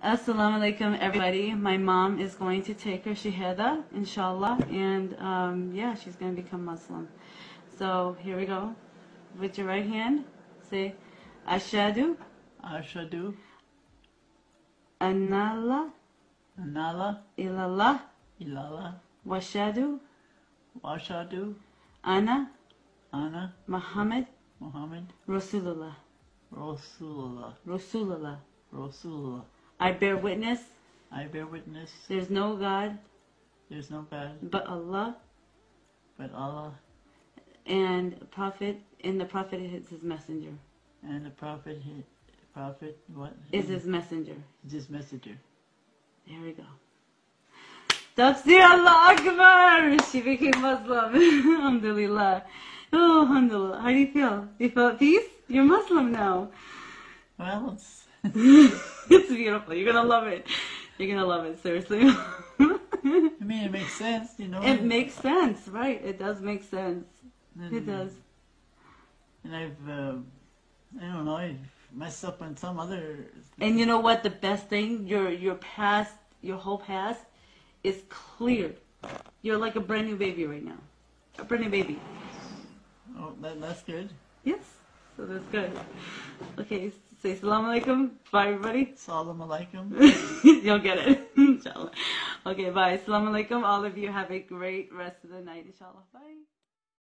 Assalamu alaikum, everybody. My mom is going to take her shahada, inshallah, and yeah, she's going to become Muslim. So here we go. With your right hand, say, Ashadu, Ashadu, Anala, Anala, Ilallah, Ilala, Washadu, Washadu, Ana, Ana, Muhammad, Muhammad, Rasulullah, Rasulullah, Rasulullah. Rasulullah. I bear witness, I bear witness, there's no God there's no God but Allah, but Allah, and the Prophet is his messenger. and the Prophet, what? Is his messenger. Is his messenger. There we go. Tafsir, Allah Akbar! She became Muslim. Alhamdulillah. Oh, alhamdulillah. How do you feel? Do you feel at peace? You're Muslim now. Well, it's It's beautiful. You're gonna love it. You're gonna love it, seriously. I mean, it makes sense, you know. It makes sense, right? It does make sense. It does. And I've, I don't know, I've messed up on some other. And you know what? The best thing, your past, your whole past, is clear. You're like a brand new baby right now. A brand new baby. Oh, that's good. Yes. So that's good. Okay, say Assalamu alaikum. Bye, everybody. Salam alaikum. You'll get it. Inshallah. Okay, bye. Assalamu alaikum. All of you have a great rest of the night, inshallah. Bye.